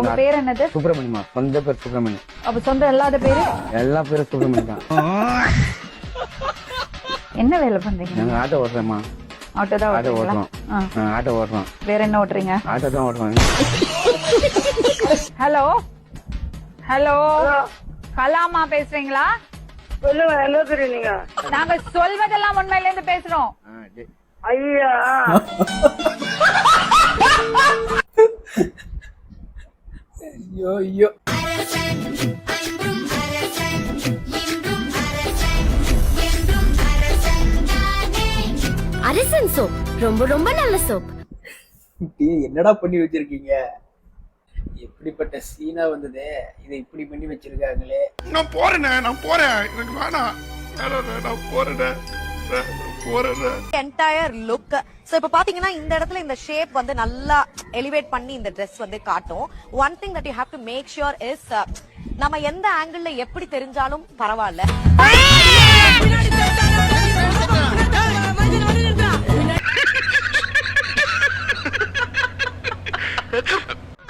உங்க பேர் என்னது? சுப்பிரமணியமா. சொந்த பேர் சுப்பிரமணியம். அப்ப சொந்தம் இல்லாத பேரு? எல்லா பேரும் சுப்பிரமணியம் தான். என்ன வேலை பண்றீங்க? நாங்க ஆட்டோ ஓட்டுறோமா. ஆட்டோ தான் ஆட்டோ ஓட்டுறீங்களா? ஓட்டுறோம். ஆட்டோ ஓட்டுறோம். வேற என்ன ஓட்டுறீங்க? ஆட்டோ தான் ஓட்டுறோம். ஹலோ ஹலோ, கலாமா பேசுறீங்களா? சொல்லுங்க, என்ன தெரியுங்க? நாங்க சொல்வதெல்லாம் உண்மையில இருந்து பேசுறோம். ஐயா ஐயோ ஐயோ. அரசன் சோப் ரொம்ப ரொம்ப நல்ல சோப். என்னடா பண்ணி வச்சிருக்கீங்க? எப்படிப்பட்ட சீனா வந்ததே, இதை இப்படி பண்ணி வச்சிருக்காங்களே. நான் போறேன், எனக்கு வேணாம், நான் போறேன். Entire look. சோ இப்ப பாத்தீங்கன்னா இந்த இடத்துல இந்த ஷேப் வந்து நல்லா எலிவேட் பண்ணி இந்த Dress வந்து காட்டும். One thing that you have to make sure is நம்ம எந்த ஆங்கிள் எப்படி தெரிஞ்சாலும் பரவாயில்ல.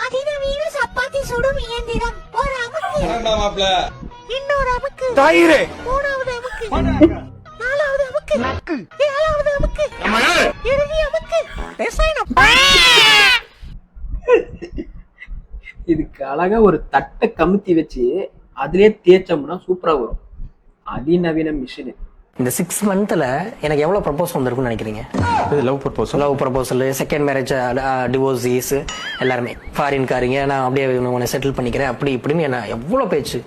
அதிநவீன சப்பாத்தி சுடும் இயந்திரம். ஒரு அமுக்கு, இன்னொரு அமுக்கு, மூணாவது அமுக்கு, நாலாவது அமுக்கு, ஏழாவது அமுக்கு, இறுதி அமுக்கு. இதுக்கு அழகா ஒரு தட்டை கமுத்தி வச்சு அதுலயே தேய்ச்சோம்னா சூப்பரா வரும். அதிநவீன மிஷின். இந்த 6 மந்த்ல எனக்கு எவ்வளவு ப்ரப்போஸ் வந்திருக்குன்னு நினைக்கிறீங்க? லவ் ப்ரப்போசல், செகண்ட் மேரேஜ், டிவோர்ஸீஸ், எல்லாருமே ஃபாரின்காரிங்க, நான் அப்படியே உன்னை செட்டில் பண்ணிக்கிறேன் அப்படி இப்படின்னு என்ன எவ்வளவு பேச்சு.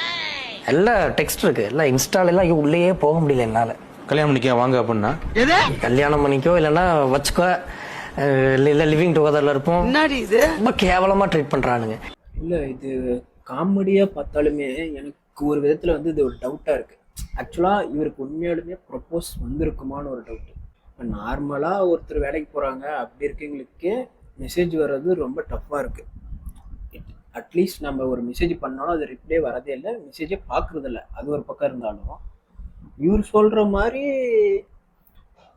எல்லா டெக்ஸ்ட் இருக்கு, எல்லாம் இன்ஸ்டால எல்லாம் உள்ளேயே போக முடியல என்னால. கல்யாணம் பண்ணிக்க வாங்க அப்படின்னா கல்யாணம் பண்ணிக்கோ இல்லைன்னா வச்சுக்கோ, இல்ல லிவிங் டுகெதர்ல இருப்போம். ரொம்ப கேவலமா ட்ரீட் பண்றானுங்க. இல்ல, இது காமெடியா பார்த்தாலுமே எனக்கு ஒரு விதத்துல வந்து இது ஒரு டவுட்டா இருக்கு. ஆக்சுவலா இவருக்கு உண்மையாலுமே ப்ரப்போஸ் வந்திருக்குமான்னு ஒரு டவுட். இப்போ நார்மலா ஒருத்தர் வேலைக்கு போறாங்க, அப்படி இருக்கவங்களுக்கு மெசேஜ் வர்றது ரொம்ப டஃப்பா இருக்கு. அட்லீஸ்ட் நம்ம ஒரு மெசேஜ் பண்ணாலும் அது ரிப்ளே வரதே இல்லை, மெசேஜே பார்க்கறது இல்லை. அது ஒரு பக்கம் இருந்தாலும் இவர் சொல்ற மாதிரி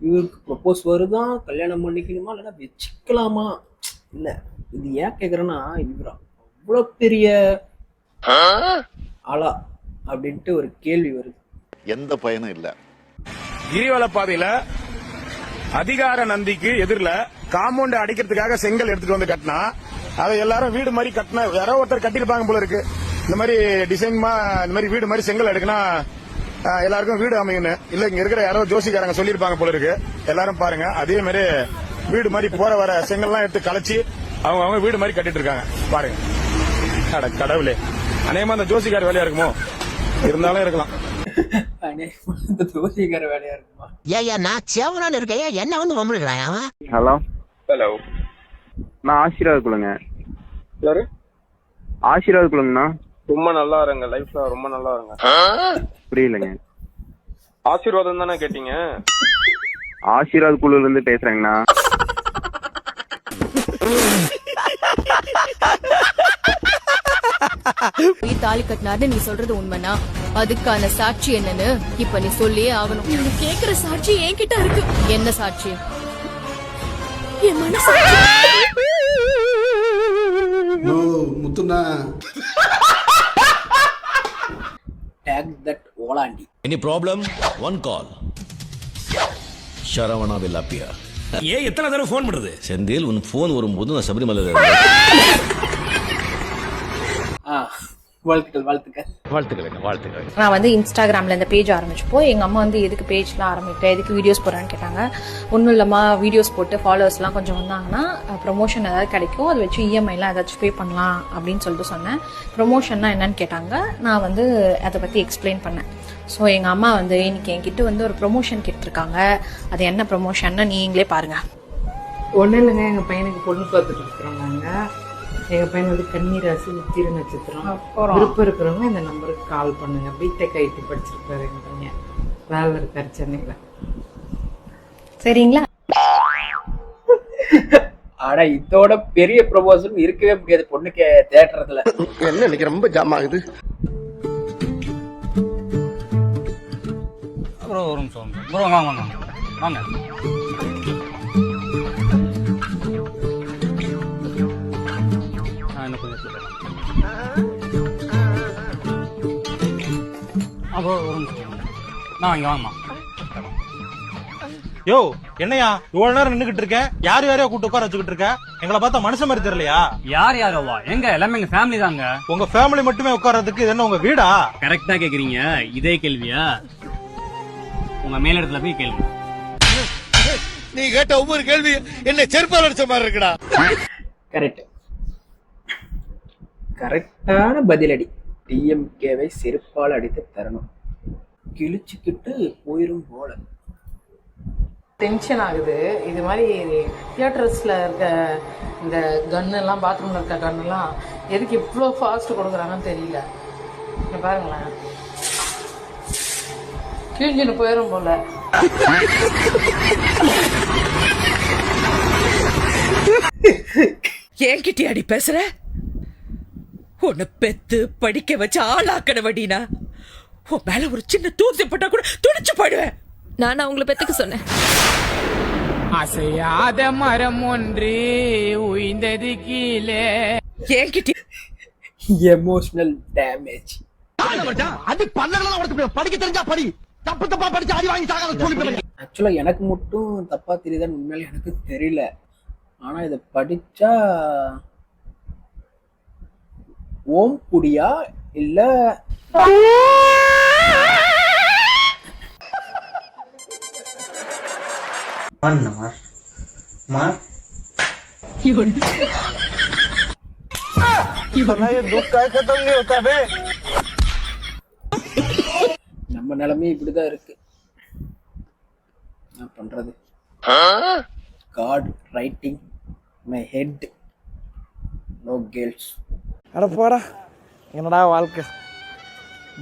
இவருக்கு ப்ரப்போஸ் வருதான், கல்யாணம் பண்ணிக்கணுமா இல்லைன்னா வச்சுக்கலாமா? இல்லை, இது ஏன் கேட்குறேன்னா, இவர் அவ்வளோ பெரிய ஆளா அப்படின்ட்டு ஒரு கேள்வி வருது. எந்த பயனும் இல்ல. கிரிவல பாதையில அதிகார நந்திக்கு எதிரில காம்பவுண்ட் அடிக்கிறதுக்காக செங்கல் எடுத்துட்டு வந்து கட்டினா அதை எல்லாரும் வீடு மாதிரி கட்டினா யாரோ ஒருத்தர் கட்டிருப்பாங்க போல இருக்கு. இந்த மாதிரி டிசைன்மா இந்த மாதிரி வீடு மாதிரி செங்கல் எடுக்கனா எல்லாருக்கும் வீடு அமையுன்னு இல்ல, இங்க இருக்கிற யாரோ ஜோசிக்காரங்க சொல்லிருப்பாங்க போல இருக்கு. எல்லாரும் பாருங்க, அதே மாதிரி வீடு மாதிரி போற வர செங்கல்லாம் எடுத்து கலைச்சு அவங்க வீடு மாதிரி கட்டிட்டு இருக்காங்க பாருங்க. கடவுளே, அநேகமா அந்த ஜோசிக்கார வேலையா இருக்குமோ? இருந்தாலும் இருக்கலாம். ஜோசிக்கார வேலையா இருக்குமா? ஏயா நான் சேவனான்னு இருக்கேன், என்ன வந்து வம்பிடுறான். ஹலோ ஹலோ, நான் ஆசீர்வாத் குழுங்க. யாரு? ஆசீர்வாத் குழுங்கண்ணா. ரொம்ப நல்லா இருங்க, லைஃப்ல ரொம்ப நல்லா இருங்க. புரியலங்க. ஆசீர்வாதம் தானே கேட்டீங்க? ஆசீர்வாத் குழுல இருந்து பேசுறேங்கண்ணா. தாலி கட்டினாரு நீ சொல்றது உண்மைனா அதுக்கான சாட்சி என்னன்னு இப்ப நீ சொல்லியே ஆகணும். நீங்க கேக்குற சாட்சி என்கிட்ட இருக்கு. என்ன சாட்சி? என் மனசு. முத்துனா டேக் தட் ஓலாண்டி. Any problem? One call. Saravana will appear. ஏன் எத்தனை தடவை போன் பண்றது? செந்தில், உன் போன் வரும்போது நான் சபரிமலை. வாழ்த்துக்கள். நான் வந்து இன்ஸ்டாகிராமில் இந்த பேஜ் ஆரம்பிச்சப்போ எங்கள் அம்மா வந்து எதுக்கு பேஜ்லாம் ஆரம்பிக்கிறேன், எதுக்கு வீடியோஸ் போடுறேன்னு கேட்டாங்க. ஒன்றும் இல்லைம்மா, வீடியோஸ் போட்டு ஃபாலோவர்ஸ்லாம் கொஞ்சம் வந்தாங்கன்னா ப்ரொமோஷன் ஏதாவது கிடைக்கும், அதை வச்சு இஎம்ஐலாம் ஏதாச்சும் பே பண்ணலாம் அப்படின்னு சொல்லிட்டு சொன்னேன். ப்ரொமோஷன்னா என்னன்னு கேட்டாங்க. நான் வந்து அதை பற்றி எக்ஸ்பிளைன் பண்ணேன். ஸோ எங்கள் அம்மா வந்து இன்னைக்கு என்கிட்ட வந்து ஒரு ப்ரொமோஷன் கேட்டிருக்காங்க. அது என்ன ப்ரொமோஷன்னா நீங்களே பாருங்க. ஒன்றும் இல்லைங்க, எங்கள் பையனுக்கு பொண்ணு பார்த்துட்டு இருக்கிறோம். நாங்கள் எங்கள் பையன் வந்து கன்னிராசி, உத்திர நட்சத்திரம். விருப்பம் இருக்கிறவங்க இந்த நம்பருக்கு கால் பண்ணுங்க. பிடெக் ஐடி படிச்சிருக்காரு எங்கள் பையன், வேலை இருக்காரு சென்னையில். சரிங்களா? ஆனா இதோட பெரிய ப்ரொபோசல் இருக்கவே முடியாது பொண்ணுக்கு தேட்டறதுல. என்ன இன்னைக்கு ரொம்ப ஜாம் ஆகுது. அப்புறம் ஒரு நிமிஷம் வாங்க. இன்னும் கொஞ்சம் அப்போ ஒரு நிமிஷம் நான் இங்க வாங்கம்மா. யோ என்னையா இவ்வளவு நேரம் நின்னுகிட்டு இருக்கேன், யார் யாரையா கூட்டு உட்கார வச்சுக்கிட்டு இருக்க? எங்களை பார்த்தா மனுஷன் மாதிரி தெரியலையா? யார் யாரோவா? எங்க எல்லாமே எங்க ஃபேமிலி தாங்க. உங்க ஃபேமிலி மட்டுமே உட்கார்றதுக்கு இது என்ன உங்க வீடா? கரெக்டா கேக்குறீங்க. இதே கேள்வியா உங்க மேலிடத்துல போய் கேளுங்க. நீ கேட்ட ஒவ்வொரு கேள்வி என்ன செருப்பால் அடிச்ச மாதிரி இருக்குடா. கரெக்ட், கரெக்டான பதிலடி. டிஎம்கேவை செருப்பால் அடித்து தரணும். கிழிச்சுக்கிட்டு போயிரும் போல. டென்ஷன் ஆகுது. இது மாதிரி தியேட்டர்ஸில் இருக்க இந்த கன்னெல்லாம், பாத்ரூமில் இருக்க கன்னெல்லாம் எதுக்கு இவ்வளோ ஃபாஸ்ட் கொடுக்குறாங்கன்னு தெரியல. இங்கே பாருங்களேன், கிழிஞ்சுன்னு போயிடும் போல. என்கிட்ட அடி பேசுற? உன்னை பெத்து படிக்க வச்சு ஆளாக்கட வடினா உன் மேல ஒரு சின்ன தூசி போட்டா கூட துடிச்சு போயிடுவேன். நான் அவங்கள பெத்துக்க சொன்னேன். அசையாத மரம் ஒன்று உயிர்ந்தது கீழே. என்கிட்ட எமோஷனல் டேமேஜ். ஆக்சுவலா எனக்கு மட்டும் தப்பா தெரியுதான்னு உண்மையில எனக்கு தெரியல. ஆனா இதை படிச்சா ஓம் புடியா இல்ல நம்ம நிலைமை இப்படிதான் இருக்கு. என்ன பண்றது? God writing my head, no girls. அட போடா, என்னடா வாழ்க்கை,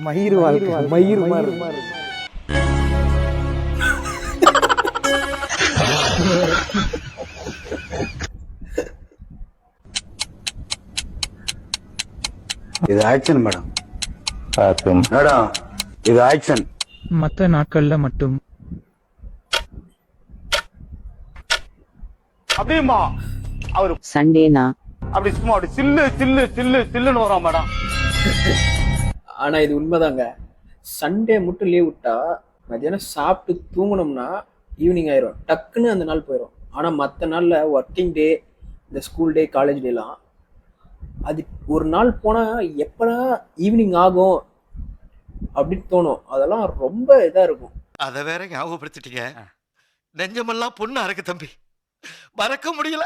மயிர் வாழ்க்கை, மயிர் மாதிரி. இது ஆக்ஷன் மேடம். மேடம் இது ஆக்ஷன். மற்ற நாட்கள்ல மட்டும் அப்படியுமா அவரு சண்டேனா அப்படி சும்மா அப்படி சில்லு சில்லு சில்லு சில்லுன்னு வரும் மேடம். ஆனா இது உண்மைதாங்க. சண்டே மட்டும் லீவ் விட்டா மத்தியானம் சாப்பிட்டு தூங்கணும்னா ஈவினிங் ஆயிரும், டக்குன்னு அந்த நாள் போயிடும். ஆனா மற்ற நாள்ல ஒர்க்கிங் டே, இந்த ஸ்கூல் டே, காலேஜ் டேலாம் அது ஒரு நாள் போனா எப்படா ஈவினிங் ஆகும் அப்படின்னு தோணும். அதெல்லாம் ரொம்ப இதா இருக்கும். அத வேற ஞாபகப்படுத்திட்டீங்க. நெஞ்சமெல்லாம் பொண்ணா இருக்கு தம்பி, மறக்க முடியல.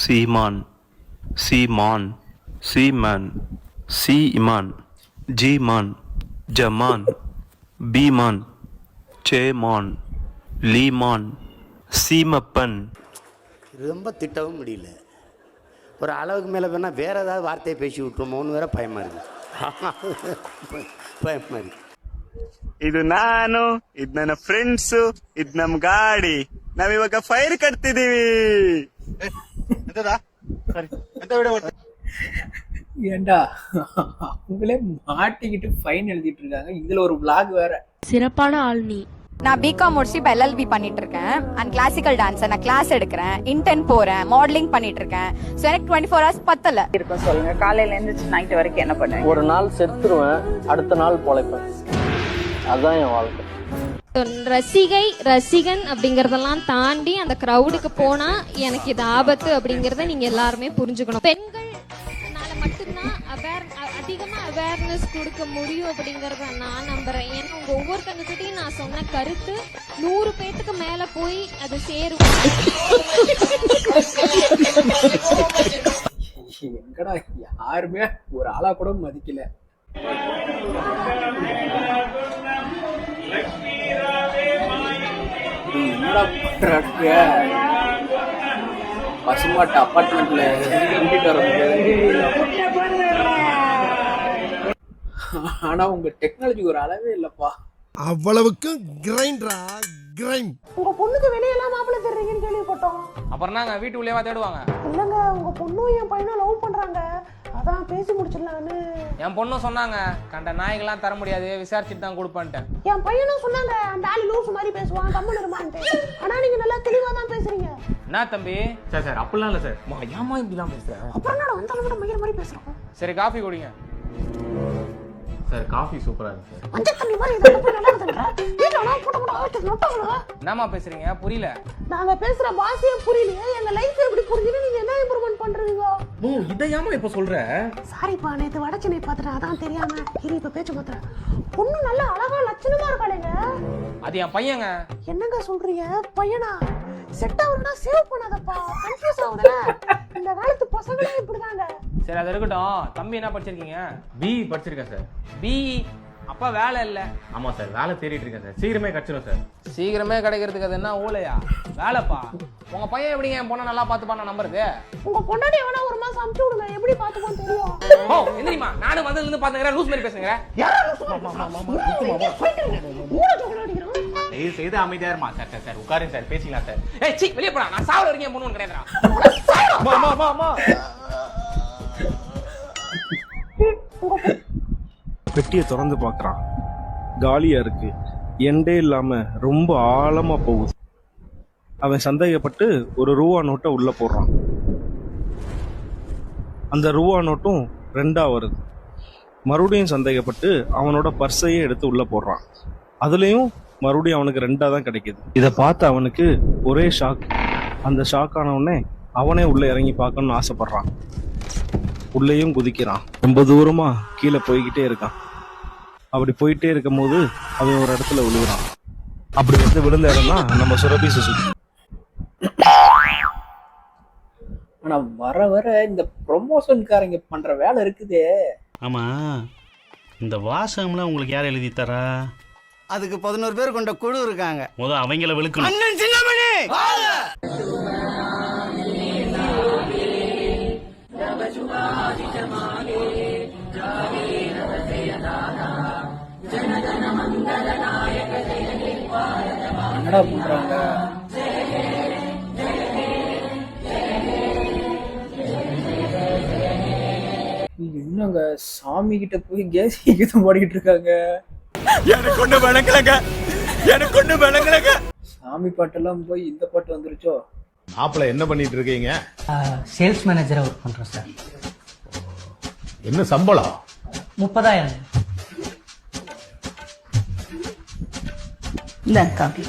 சீமான், சீமான், சீமான், சீமான், ஜீமான், ஜமான், பீமான், சேமான், லீமான், சீமப்பன். ரொம்ப திட்டவும் முடியல. ஒரு அளவுக்கு மேலே வேணா வேற ஏதாவது வார்த்தையை பேசி விட்டுருமோன்னு வேற பயமா இருக்கு. பயமா இருக்கு. ಇದು ನಾನು, ಇದು ನನ್ನ ಫ್ರೆಂಡ್ಸ್, ಇದು ನಮ್ ಗಾಡಿ, ನಾವಿವಾಗ ಫೈರ್ ಕಟ್ತಿದೀವಿ. ஏண்டா அவங்களே மாட்டிக்கிட்டு ஃபைன் எழுதிட்டு இருக்காங்க, இதுல ஒரு vlog வேற. சிறப்பான ஆள் நீ. நான் பிகாம் முடிச்சு இப்ப எல்எல்பி பண்ணிட்டு இருக்கேன். அண்ட் கிளாசிக்கல் டான்ஸ் நான் கிளாஸ் எடுக்கிறேன், இன்டர்ன் போறேன், மாடலிங் பண்ணிட்டு இருக்கேன். சோ எனக்கு 24 hours பத்தல இருக்கும். சொல்லுங்க, காலையில இருந்து நைட் வரைக்கும் என்ன பண்ணுவேன்? ஒரு நாள் செத்துருவேன், அடுத்த நாள் பொழைப்பேன். அதுதான் என் வாழ்க்கை. ரசிகன் அப்படிங்கறதெல்லாம் தாண்டி அந்த கிரவுடுக்கு போனா எனக்கு இது ஆபத்து அப்படிங்கறத நீங்க எல்லாருமே புரிஞ்சுக்கணும். பெண்கள்னால மட்டும்தான் அதிகமா அவேர்னஸ் கொடுக்க முடியும் அப்படிங்கறத நான் நம்புறேன். ஏன்னா உங்க ஒவ்வொருத்தங்க கிட்டையும் நான் சொன்ன கருத்து 100 பேத்துக்கு மேல போய் அது சேரும். எங்கடா யாருமே ஒரு ஆளா கூட மதிக்கல. என்னடா பண்றாங்க? பசுமாட்டு அப்பார்ட்மெண்ட்ல கூட்டிட்டு வர முடியாது. ஆனா உங்க டெக்னாலஜி ஒரு அளவே இல்லப்பா. அவ்வளவுக்கு கிரைண்டரா கிரைண்ட். உங்க பொண்ணுக்கு வெளியெல்லாம் மாப்பிள்ளை தேடுறீங்கன்னு கேள்விப்பட்டோம். அப்புறம் நாங்க வீட்டுக்குள்ளேயே தேடுவாங்க. இல்லங்க, உங்க பொண்ணும் என் பையனும் லவ் பண்றாங்க. அதான் பேசி முடிச்சிடலான்னு. என் பொண்ணும் சொன்னாங்க கண்ட நாய்க்கெல்லாம் தர முடியாது, விசாரிச்சுட்டு தான் கொடுப்பேன்ட்டேன். என் பையனும் சொன்னாங்க அந்த ஆளு லூசு மாதிரி பேசுவான், கம்மன் இருமான்ட்டு. ஆனா நீங்க நல்லா தெளிவா தான் பேசுறீங்க. என்ன தம்பி? சார் அப்படிலாம் இல்லை சார். ஏமா இப்படிலாம் பேசுற? அப்புறம் என்னடா வந்தாலும் கூட மயிர் மாதிரி பேசுறோம். சரி காஃபி குடிங்க. சார் காஃபி சூப்பரா இருக்கு சார். மஞ்சள் தண்ணி மாதிரி இதை போய் நல்லா இருக்குதுடா. வீட்டுல போட்ட கூட ஆயிட்டு நோட்டாங்களா? என்னம்மா பேசுறீங்க? புரியல. நாங்க பேசுற பாஷையே புரியலையே. எங்க லைஃப் எப்படி புரிஞ்சுன்னு நீங்க என்ன இம்ப்ரூவ்மெண்ட் பண்றீங்க? ஓ இதை ஏமா இப்ப சொல்ற? சாரிப்பா, நேத்து வடச்சனை பாத்துட்டேன், அதான் தெரியாம. இரு இப்ப பேச்சு மாத்துறேன். பொண்ணு நல்லா அழகா லட்சணமா இருக்காளேங்க. அது என் பையங்க. என்னங்க சொல்றீங்க? பையனா? செட் ஆகுறதா சேவ் பண்ணாதப்பா, கன்ஃபியூஸ் ஆகுதுல. இந்த காலத்து பசங்களே இப்படிதாங்க. சரி அது இருக்கட்டும். தம்பி என்ன படிச்சிருக்கீங்க? பிஇ படிச்சிருக்கேன் சார். பிஇ. அப்பா வேலை இல்ல? ஆமா சார், வேலை தேடிட்டு இருக்கேன் சார். சீக்கிரமே கிடைச்சிடும் சார். சீக்கிரமே கிடைக்கிறதுக்கு அது என்ன ஊலையா? வேலைப்பா. உங்க பையன் எப்படிங்க என் பொண்ணை நல்லா பாத்துப்பா நான் நம்புறது? உங்க பொண்டாட்டி வேணா ஒரு மாசம் அனுப்பிச்சு விடுங்க, எப்படி பாத்துக்கோன்னு தெரியும். ஓ எந்திரிமா, நானும் வந்ததுல இருந்து பாத்துக்கிறேன், லூஸ் மாதிரி பேசுங்க. தயவு செய்து அமைதியா இருமா. சார் சார் சார் உட்காருங்க சார், பேசிக்கலாம் சார். ஏய் சீ வெளிய போடா, நான் சாவற வரைக்கும் என் பொண்ணு கிடையாதுடா. பெட்டியை திறந்து பார்க்கறான், காலியா இருக்கு, எண்டே இல்லாம ரொம்ப ஆழமா போகுது. அவன் சந்தேகப்பட்டு ஒரு ரூபா நோட்டை உள்ள போடுறான். அந்த ரூபா நோட்டும் 2ஆ வருது. மறுபடியும் சந்தேகப்பட்டு அவனோட பர்ஸையே எடுத்து உள்ள போடுறான். அதுலயும் மறுபடியும் அவனுக்கு 2ஆ தான் கிடைக்குது. இதை பார்த்து அவனுக்கு ஒரே ஷாக். அந்த ஷாக் ஆனவுடனே அவனே உள்ள இறங்கி பார்க்கணும்னு ஆசைப்படுறான். உள்ளேயும் குதிக்கிறான். ரொம்ப தூரமா கீழே போய்கிட்டே இருக்கான். அப்படி போயிட்டே இருக்கும் போது அவன் ஒரு இடத்துல விழுகிறான். அப்படி வந்து விழுந்த இடம் தான் நம்ம சுரபி சுசுகி. ஆனா வர வர இந்த ப்ரொமோஷன்காரங்க பண்ற வேலை இருக்குதே. ஆமா, இந்த வாசகம்லாம் உங்களுக்கு யார் எழுதி தரா? அதுக்கு 11 பேர் கொண்ட குழு இருக்காங்க. அவங்கள விழுக்கணும். அண்ணன் சின்னமணி என்னடா பண்றாங்க? என்னங்க சாமி கிட்ட போய் கேஸ் கீதம் பாடிக்கிட்டு இருக்காங்க. எனக்கு ஒண்ணு விளங்கலங்க, எனக்கு ஒண்ணு விளங்கலங்க. சாமி பாட்டெல்லாம் போய் இந்த பாட்டு வந்துருச்சோ? ஆப்ல என்ன பண்ணிட்டு இருக்கீங்க? சேல்ஸ் மேனேஜரா ஒர்க் பண்றோம் சார். என்ன சம்பளம்? 30,000. இல்ல காபி.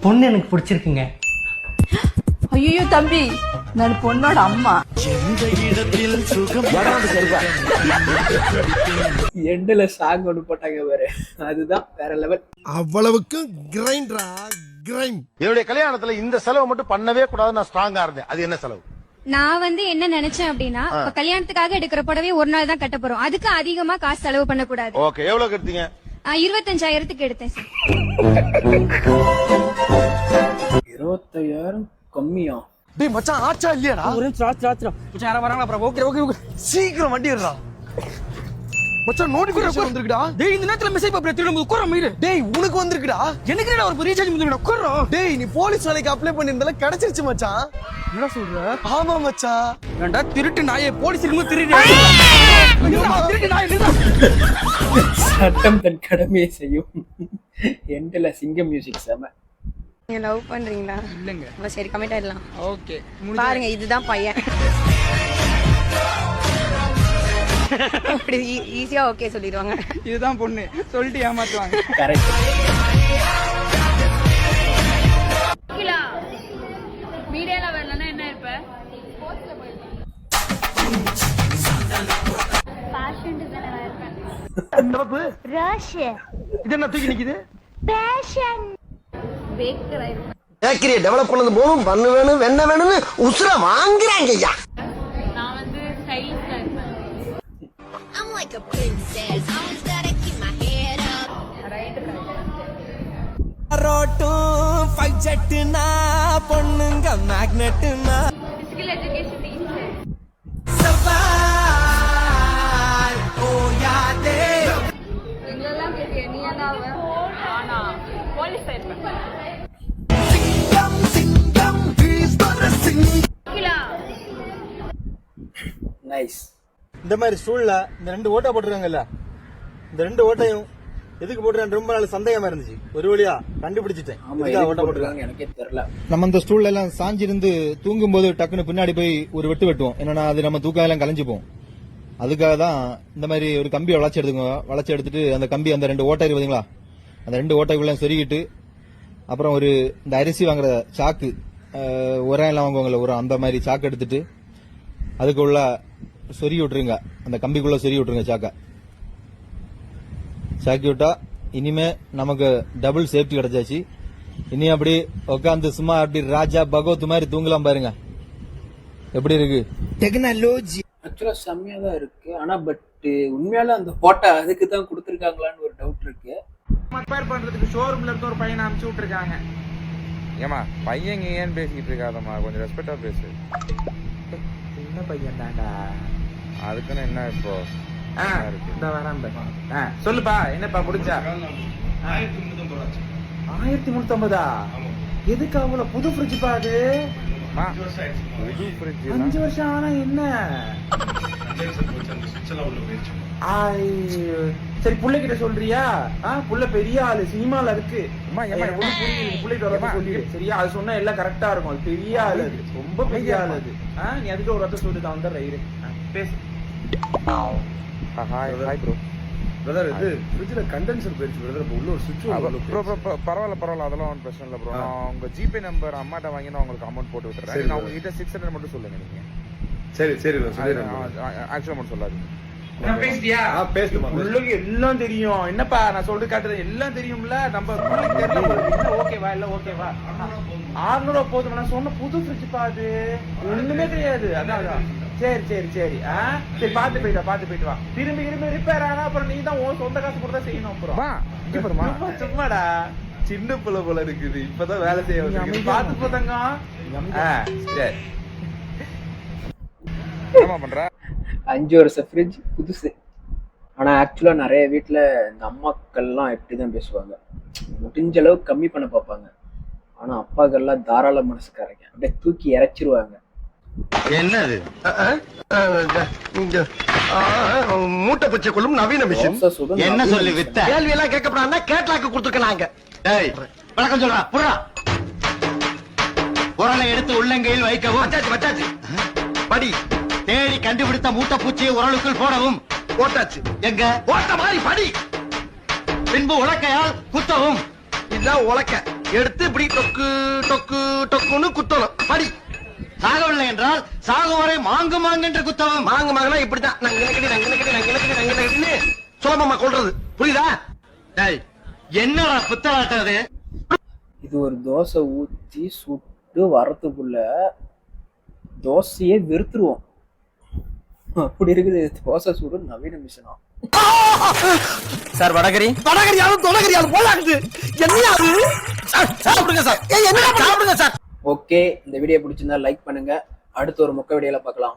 பொண்ணு எனக்கு பிடிச்சிருக்குங்க. ஐயோ தம்பி, நான் பொண்ணோட அம்மா. எண்டுல சாங் ஒன்று போட்டாங்க பாரு, அதுதான் வேற லெவல். அவ்வளவுக்கு கிரைண்டரா கிரைண்ட். என்னுடைய கல்யாணத்துல இந்த செலவு மட்டும் பண்ணவே கூடாது, நான் ஸ்ட்ராங்கா இருந்தேன். அது என்ன செலவு? நான் வந்து என்ன நினைச்சேன் அப்படின்னா, இப்ப கல்யாணத்துக்காக எடுக்கிற புடவை ஒரு நாள் தான் கட்ட போறோம், அதுக்கு அதிகமா காசு செலவு பண்ண கூடாது. ஓகே, எவ்வளவு எடுத்தீங்க? 25,000க்கு எடுத்தேன் சார். 25,000 கம்மியா? டேய் மச்சான், ஆச்சா இல்லையாடா? ஒரு நிமிஷம் ஆச்சு. மச்சான் யாரா வராங்களா? அப்புறம் ஓகே ஓகே ஓகே, சீக்கிரம் வண்டி ஏறுடா மச்சான். நோட்டிபிகேஷன் வந்திருக்குடா. டேய் இந்த நேரத்துல மெசேஜ் பாப்பற திரும்ப உட்கார மீறு. டேய் உனக்கு வந்திருக்குடா. எனக்கு என்ன ஒரு ரீசார்ஜ் முடிஞ்சு உட்கார. டேய் நீ போலீஸ் வேலைக்கு அப்ளை பண்ணிருந்தல, கிடைச்சிருச்சு மச்சான். என்ன சொல்ற? ஆமா மச்சான். ஏன்டா திருட்டு நாயே, போலீஸ் இருந்து திருடு. திருட்டு நாய் நில்லு. சட்டம் தன் கடமையை செய்யும். எண்டல சிங்கம் மியூசிக் செம. நீங்க லவ் பண்றீங்களா? இல்லங்க. அப்ப சரி கமிட் ஆயிடலாம். ஓகே பாருங்க, இதுதான் பையன். அப்படி ஈஸியா ஓகே சொல்லிடுவாங்க. இதுதான் பொண்ணு சொல்லிட்டு ஏமாத்துவாங்க. கரெக்ட். மீடியால வரலன்னா என்ன இருப்ப? ஃபேஷன் டிசைனரா இருப்பேன். ரஷ். இது என்ன தூக்கி நிக்குது? ஃபேஷன் பேக்கரா இருப்பேன். பேக்கரியை டெவலப் பண்ணது போதும், பண்ணு வேணும் வெண்ண வேணும்னு உசுர வாங்குறாங்க ஐயா. நான் வந்து ஸ்டைலிஷ்டா இருப்பேன். I'm like a princess, always gotta keep my head up. ரோட்டும் பட்ஜெட்னா பொண்ணுங்க மேக்னெட்னா பிசிக்கல் எஜுகேஷன் டீச்சர். சவால் ஓயாதே. எங்களெல்லாம் கேட்டியா நீ என்ன? ஆனா போலீஸ் இருப்பேன். சிங்கம் சிங்கம் வீஸ் வர சிங்கம். கிலா நைஸ். இந்த மாதிரி ஸ்டூல்ல இந்த 2 ஓட்டை போட்டுருக்காங்கல்ல, இந்த 2 ஓட்டையும் எதுக்கு போட்டுருக்காங்க ரொம்ப நாள் சந்தேகமா இருந்துச்சு. ஒரு வழியா கண்டுபிடிச்சிட்டேன். ஓட்ட போட்டுருக்காங்க எனக்கே தெரியல. நம்ம இந்த ஸ்டூல்ல எல்லாம் சாஞ்சிருந்து தூங்கும் போது டக்குன்னு பின்னாடி போய் ஒரு வெட்டு வெட்டுவோம். என்னன்னா அது நம்ம தூக்கம் எல்லாம் கலைஞ்சுப்போம். அதுக்காக தான் இந்த மாதிரி ஒரு கம்பியை வளைச்சு எடுத்துட்டு அந்த கம்பி அந்த 2 ஓட்டை இருக்குதுங்களா, அந்த 2 ஓட்டைக்குள்ள சொருகிட்டு அப்புறம் ஒரு இந்த அரிசி வாங்குற சாக்கு உரம் எல்லாம் வாங்குவாங்கல்ல உரம், அந்த மாதிரி சாக்கு எடுத்துட்டு அதுக்குள்ள சொருகி விட்டுருங்க, அந்த கம்பிக்குள்ள சொருகி விட்டுருங்க சாக்கி விட்டா இனிமே நமக்கு டபுள் சேஃப்டி கிடைச்சாச்சு. இனி அப்படி உட்காந்து சும்மா அப்படி ராஜா பகவத் மாதிரி தூங்கலாம் பாருங்க. எப்படி இருக்கு டெக்னாலஜி? ஆக்சுவலா செம்மையா தான் இருக்கு. ஆனா பட் உண்மையால அந்த போட்டோ அதுக்கு தான் கொடுத்துருக்காங்களான்னு ஒரு டவுட் இருக்கு. ரிப்பேர் பண்றதுக்கு ஷோரூம்ல இருந்து ஒரு பையனை அனுப்பிச்சு விட்டுருக்காங்க. ஏமா பையன் ஏன்னு பேசிக்கிட்டு இருக்காதம்மா, கொஞ்சம் ரெஸ்பெக்டா பேசு. சின்ன பையன் தான்டா, அதுக்குன்னு என்ன இப்போ இந்த வரேன். சொல்லுப்பா, என்னப்பா முடிஞ்சா? 1350. எதுக்கு அவங்கள புது ஃப்ரிட்ஜ் பா அது? புது ஃப்ரிட்ஜ் 5 வருஷம் ஆனா என்ன? சரி புள்ளைகிட்ட சொல்றியா? புள்ள பெரிய ஆளு, சினிமால இருக்கு. சரியா? அது சொன்னா எல்லாம் கரெக்டா இருக்கும். அது பெரிய ஆளு, அது ரொம்ப பெரிய ஆளு அது. நீ அதுக்கு ஒரு வார்த்தை சொல்லிட்டு வந்துடுற. பேசு. Hi bro. பிரதர் இது ஃப்ரிட்ஜ்ல கண்டென்சர் போயிடுச்சு பிரதர். இப்போ உள்ள ஒரு சுவிட்ச் பரவாயில்ல அதெல்லாம் ஒன்றும் பிரச்சனை இல்லை ப்ரோ. நான் உங்க ஜிபே நம்பர் அம்மாட்ட வாங்கி நான் உங்களுக்கு அமௌண்ட் போட்டு விட்டுறேன். நான் உங்ககிட்ட 600 மட்டும் சொல்லுங்க நீங்க. சரி ஆக்சுவலா மட்டும் சொல்லாதீங்க. பேசிட்டியா? உங்களுக்கு எல்லாம் தெரியும். என்னப்பா நான் சொல்றது காட்டுறது எல்லாம் தெரியும்ல. நம்ம தெரியல ஓகேவா இல்ல ஓகேவா? 600 போதும். நான் சொன்ன புது ஃப்ரிட்ஜ் பா, அது ஒண்ணுமே தெரியாது. அதான் சரி பாத்து போயிட்டு வா. திரும்பி ரிப்பேர் ஆனா அப்புறம் நீ தான் உன் சொந்த காசு கொடுத்தா செய்யணும். அப்புறம் சும்மாடா சின்ன புள்ள போல இருக்குது, இப்பதான் வேலை செய்ய பாத்து போதாங்க. சரி என்ன பண்ற? 5 வருஷம் ஃப்ரிட்ஜ் புதுசு. ஆனா ஆக்சுவலா நிறைய வீட்டுல இந்த அம்மாக்கள்லாம் எப்படிதான் பேசுவாங்க, முடிஞ்ச அளவுக்கு கம்மி பண்ண பார்ப்பாங்க. ஆனா அப்பாக்கள்லாம் தாராள மனசுக்காரங்க, அப்படியே தூக்கி இறைச்சிருவாங்க. என்னது மூட்டை பச்சை கொள்ளும் நவீன மிஷின் என்ன சொல்லி வித்த? கேள்வி எல்லாம் கேட்கப்படாது, கேட்லாக்கு கொடுத்துருக்காங்க. வணக்கம் சொல்றா புறா. உரலை எடுத்து உள்ளங்கையில் வைக்கவும். வச்சாச்சு படி. தேடி கண்டுபிடித்த மூட்டை பூச்சியை உரலுக்குள் போடவும். போட்டாச்சு. எங்க போட்ட மாதிரி படி. பின்பு உலக்கையால் குத்தவும். இதுதான் உலக்க. எடுத்து இப்படி டொக்கு டொக்கு டொக்குன்னு குத்தணும். படி. சாகவில்லை என்றால் சாகும் வரை மாங்கு என்று குத்தவும். மாங்குனா இப்படிதான் சோமமா கொள்றது. புரியுதா? என்னடா புத்தலாட்டது? இது ஒரு தோசை ஊத்தி சுட்டு வரத்துக்குள்ள தோசையே வெறுத்துருவோம். அப்படி இருக்குது தோசை சுடு நவீன மிஷினா. சார் வடகரியாலும் தொலைகரியாலும் போலாக்குது. என்னையாது சாப்பிடுங்க சார். சாப்பிடுங்க சார். ஓகே, இந்த வீடியோ பிடிச்சிருந்தா லைக் பண்ணுங்க. அடுத்த ஒரு மொக்க வீடியோல பார்க்கலாம்.